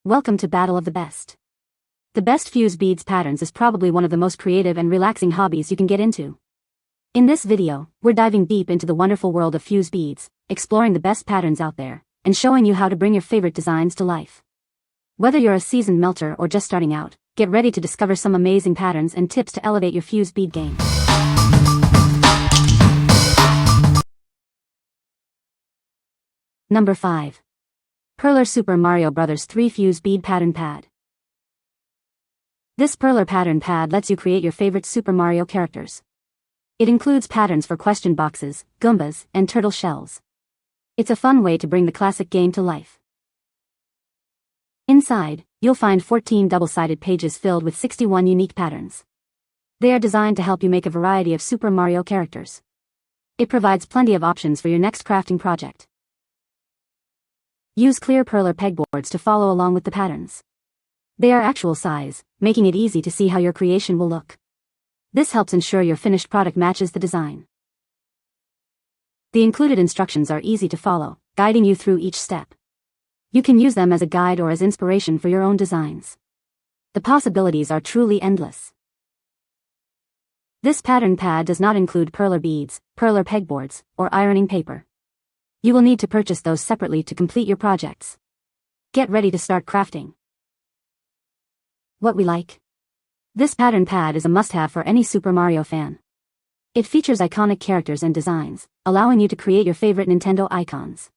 Welcome to Battle of the Best. The best fuse beads patterns is probably one of the most creative and relaxing hobbies you can get into. In this video, we're diving deep into the wonderful world of fuse beads, exploring the best patterns out there, and showing you how to bring your favorite designs to life. Whether you're a seasoned melter or just starting out, get ready to discover some amazing patterns and tips to elevate your fuse bead game. Number 5. Perler Super Mario Bros. 3 Fuse Bead Pattern Pad. This Perler pattern pad lets you create your favorite Super Mario characters. It includes patterns for question boxes, Goombas, and turtle shells. It's a fun way to bring the classic game to life. Inside, you'll find 14 double-sided pages filled with 61 unique patterns. They are designed to help you make a variety of Super Mario characters. It provides plenty of options for your next crafting project. Use clear Perler pegboards to follow along with the patterns. They are actual size, making it easy to see how your creation will look. This helps ensure your finished product matches the design. The included instructions are easy to follow, guiding you through each step. You can use them as a guide or as inspiration for your own designs. The possibilities are truly endless. This pattern pad does not include Perler beads, Perler pegboards, or ironing paper. You will need to purchase those separately to complete your projects. Get ready to start crafting. What we like. This pattern pad is a must-have for any Super Mario fan. It features iconic characters and designs, allowing you to create your favorite Nintendo icons.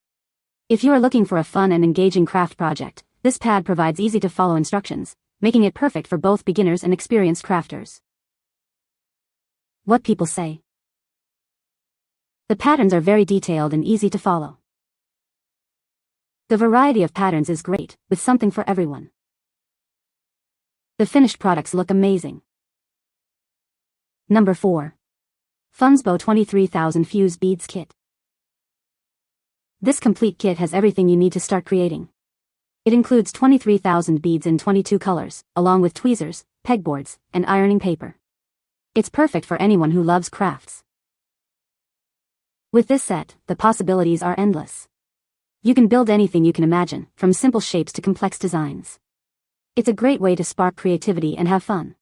If you are looking for a fun and engaging craft project, this pad provides easy-to-follow instructions, making it perfect for both beginners and experienced crafters. What people say. The patterns are very detailed and easy to follow. The variety of patterns is great, with something for everyone. The finished products look amazing. Number 4. FUNZBO 23,000 Fuse Beads Kit. This complete kit has everything you need to start creating. It includes 23,000 beads in 22 colors, along with tweezers, pegboards, and ironing paper. It's perfect for anyone who loves crafts. With this set, the possibilities are endless. You can build anything you can imagine, from simple shapes to complex designs. It's a great way to spark creativity and have fun.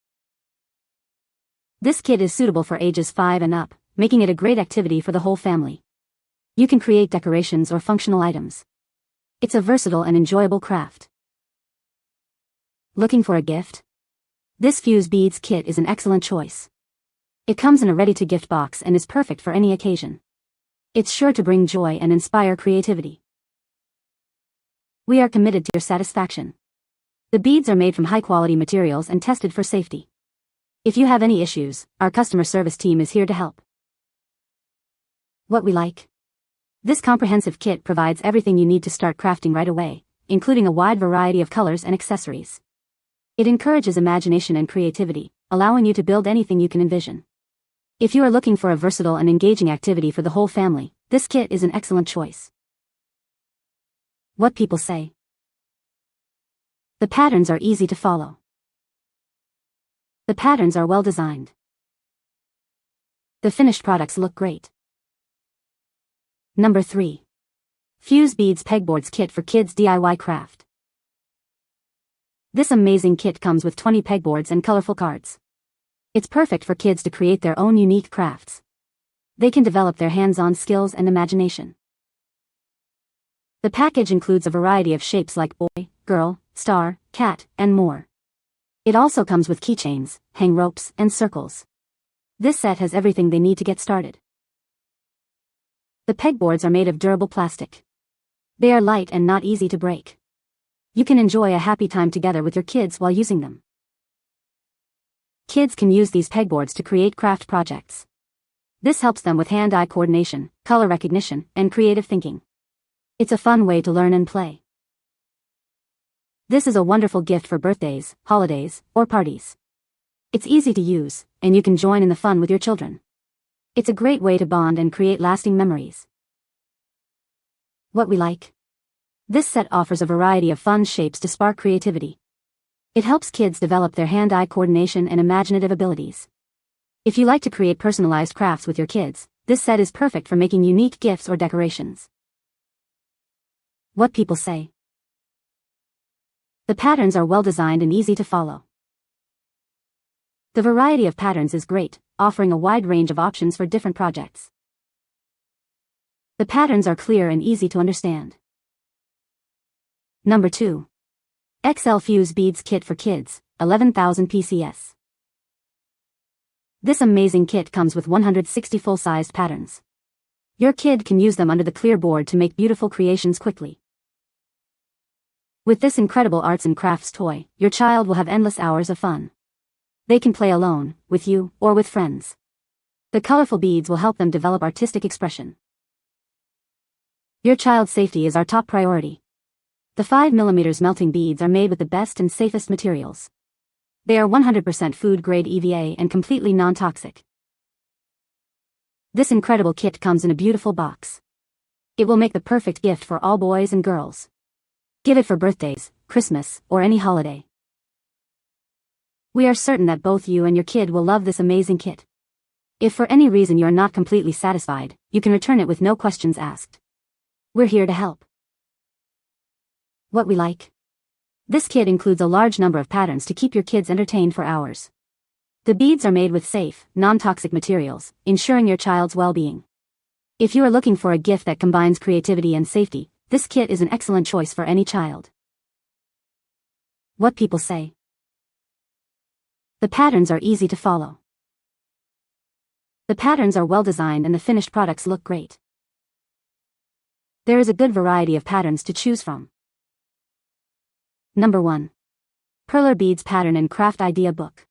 This kit is suitable for ages 5 and up, making it a great activity for the whole family. You can create decorations or functional items. It's a versatile and enjoyable craft. Looking for a gift? This Fuse Beads kit is an excellent choice. It comes in a ready-to-gift box and is perfect for any occasion. It's sure to bring joy and inspire creativity. We are committed to your satisfaction. The beads are made from high-quality materials and tested for safety. If you have any issues, our customer service team is here to help. What we like. This comprehensive kit provides everything you need to start crafting right away, including a wide variety of colors and accessories. It encourages imagination and creativity, allowing you to build anything you can envision. If you are looking for a versatile and engaging activity for the whole family, this kit is an excellent choice. What people say. The patterns are easy to follow. The patterns are well designed. The finished products look great. Number 3. Fuse Beads Pegboards Kit for Kids DIY Craft. This amazing kit comes with 20 pegboards and colorful cards. It's perfect for kids to create their own unique crafts. They can develop their hands-on skills and imagination. The package includes a variety of shapes like boy, girl, star, cat, and more. It also comes with keychains, hang ropes, and circles. This set has everything they need to get started. The pegboards are made of durable plastic. They are light and not easy to break. You can enjoy a happy time together with your kids while using them. Kids can use these pegboards to create craft projects. This helps them with hand-eye coordination, color recognition, and creative thinking. It's a fun way to learn and play. This is a wonderful gift for birthdays, holidays, or parties. It's easy to use, and you can join in the fun with your children. It's a great way to bond and create lasting memories. What we like. This set offers a variety of fun shapes to spark creativity. It helps kids develop their hand-eye coordination and imaginative abilities. If you like to create personalized crafts with your kids, this set is perfect for making unique gifts or decorations. What people say. The patterns are well designed and easy to follow. The variety of patterns is great, offering a wide range of options for different projects. The patterns are clear and easy to understand. Number 2. XL Fuse Beads Kit for Kids, 11,000 PCS. This amazing kit comes with 160 full-sized patterns. Your kid can use them under the clear board to make beautiful creations quickly. With this incredible arts and crafts toy, your child will have endless hours of fun. They can play alone, with you, or with friends. The colorful beads will help them develop artistic expression. Your child's safety is our top priority. The 5mm melting beads are made with the best and safest materials. They are 100% food-grade EVA and completely non-toxic. This incredible kit comes in a beautiful box. It will make the perfect gift for all boys and girls. Give it for birthdays, Christmas, or any holiday. We are certain that both you and your kid will love this amazing kit. If for any reason you are not completely satisfied, you can return it with no questions asked. We're here to help. What we like. This kit includes a large number of patterns to keep your kids entertained for hours. The beads are made with safe, non-toxic materials, ensuring your child's well-being. If you are looking for a gift that combines creativity and safety, this kit is an excellent choice for any child. What people say. The patterns are easy to follow. The patterns are well designed and the finished products look great. There is a good variety of patterns to choose from. Number 1. Perler Beads Pattern and Craft Idea Book.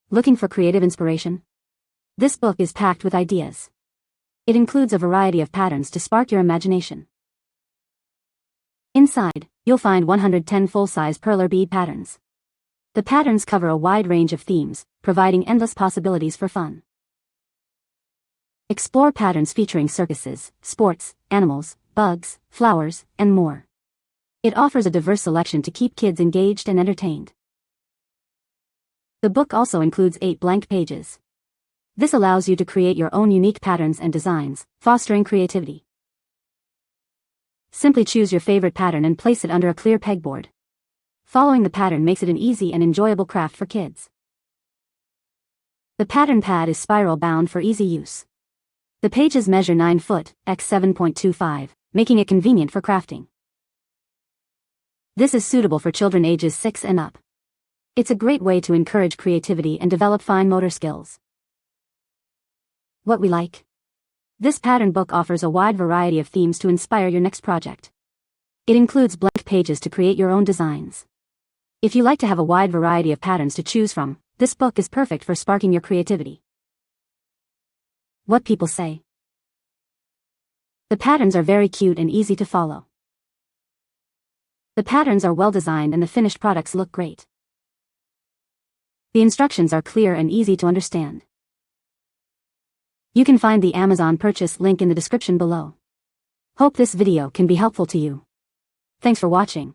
Looking for creative inspiration? This book is packed with ideas. It includes a variety of patterns to spark your imagination. Inside, you'll find 110 full-size Perler bead patterns. The patterns cover a wide range of themes, providing endless possibilities for fun. Explore patterns featuring circuses, sports, animals, bugs, flowers, and more. It offers a diverse selection to keep kids engaged and entertained. The book also includes 8 blank pages. This allows you to create your own unique patterns and designs, fostering creativity. Simply choose your favorite pattern and place it under a clear pegboard. Following the pattern makes it an easy and enjoyable craft for kids. The pattern pad is spiral bound for easy use. The pages measure 9 foot x 7.25, making it convenient for crafting. This is suitable for children ages 6 and up. It's a great way to encourage creativity and develop fine motor skills. What we like. This pattern book offers a wide variety of themes to inspire your next project. It includes blank pages to create your own designs. If you like to have a wide variety of patterns to choose from, this book is perfect for sparking your creativity. What people say. The patterns are very cute and easy to follow. The patterns are well designed and the finished products look great. The instructions are clear and easy to understand. You can find the Amazon purchase link in the description below. Hope this video can be helpful to you. Thanks for watching.